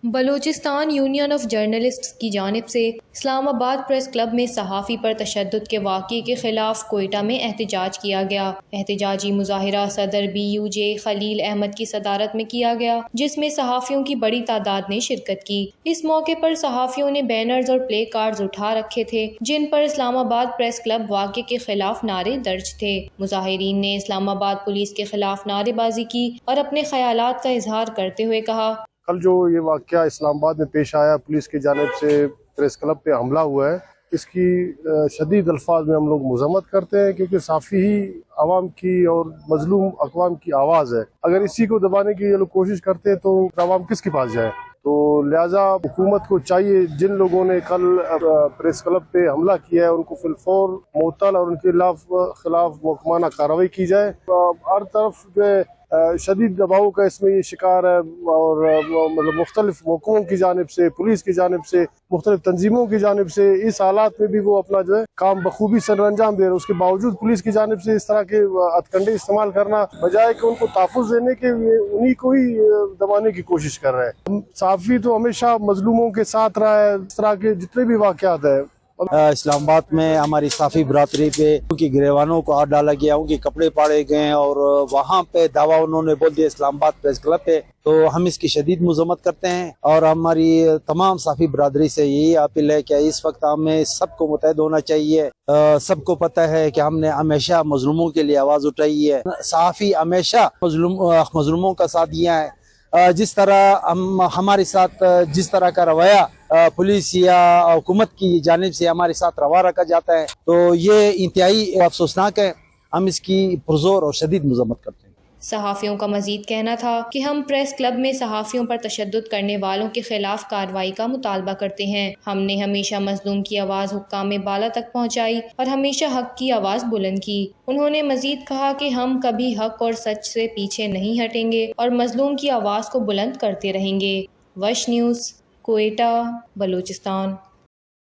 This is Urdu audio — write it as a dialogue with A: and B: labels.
A: بلوچستان یونین آف جرنلسٹس کی جانب سے اسلام آباد پریس کلب میں صحافی پر تشدد کے واقعے کے خلاف کوئٹہ میں احتجاج کیا گیا۔ احتجاجی مظاہرہ صدر BUJ خلیل احمد کی صدارت میں کیا گیا، جس میں صحافیوں کی بڑی تعداد نے شرکت کی۔ اس موقع پر صحافیوں نے بینرز اور پلے کارڈز اٹھا رکھے تھے جن پر اسلام آباد پریس کلب واقعے کے خلاف نعرے درج تھے۔ مظاہرین نے اسلام آباد پولیس کے خلاف نعرے بازی کی اور اپنے خیالات کا اظہار کرتے ہوئے کہا،
B: کل جو یہ واقعہ اسلام آباد میں پیش آیا، پولیس کی جانب سے پریس کلب پہ حملہ ہوا ہے، اس کی شدید الفاظ میں ہم لوگ مذمت کرتے ہیں، کیونکہ صحافی ہی عوام کی اور مظلوم اقوام کی آواز ہے۔ اگر اسی کو دبانے کی یہ لوگ کوشش کرتے ہیں تو عوام کس کے پاس جائے؟ تو لہٰذا حکومت کو چاہیے جن لوگوں نے کل پریس کلب پہ حملہ کیا ہے ان کو فی الفور معطل اور ان کے خلاف محکمانہ کارروائی کی جائے۔ ہر طرف جو ہے شدید دباؤ کا اس میں یہ شکار ہے، اور مطلب مختلف محکموں کی جانب سے، پولیس کی جانب سے، مختلف تنظیموں کی جانب سے اس حالات میں بھی وہ اپنا جو ہے کام بخوبی سر انجام دے رہے ہیں۔ اس کے باوجود پولیس کی جانب سے اس طرح کے ہتھ کنڈے استعمال کرنا بجائے کہ ان کو تحفظ دینے کے، انہی کو ہی دبانے کی کوشش کر رہے ہیں۔ صحافی تو ہمیشہ مظلوموں کے ساتھ رہا ہے۔ اس طرح کے جتنے بھی واقعات ہیں
C: اسلام آباد میں ہماری صحافی برادری پہ ان کی گریوانوں کو ہاتھ ڈالا گیا، ان کے کپڑے پاڑے گئے، اور وہاں پہ دعویٰ انہوں نے بول دیا اسلام آباد پریس کلب پہ، تو ہم اس کی شدید مذمت کرتے ہیں۔ اور ہماری تمام صحافی برادری سے یہی اپیل ہے کہ اس وقت ہمیں سب کو متحد ہونا چاہیے۔ سب کو پتہ ہے کہ ہم نے ہمیشہ مظلوموں کے لیے آواز اٹھائی ہے، صحافی ہمیشہ مظلوموں کا ساتھ دیا ہے۔ جس طرح ہمارے ساتھ جس طرح کا رویہ پولیس یا حکومت کی جانب سے ہمارے ساتھ روا رکھا جاتا ہے، تو یہ انتہائی افسوسناک ہے۔ ہم اس کی پرزور اور شدید مذمت کرتے ہیں۔
A: صحافیوں کا مزید کہنا تھا کہ ہم پریس کلب میں صحافیوں پر تشدد کرنے والوں کے خلاف کارروائی کا مطالبہ کرتے ہیں۔ ہم نے ہمیشہ مظلوم کی آواز حکام بالا تک پہنچائی اور ہمیشہ حق کی آواز بلند کی۔ انہوں نے مزید کہا کہ ہم کبھی حق اور سچ سے پیچھے نہیں ہٹیں گے اور مظلوم کی آواز کو بلند کرتے رہیں گے۔ وش نیوز، کوئٹہ، بلوچستان۔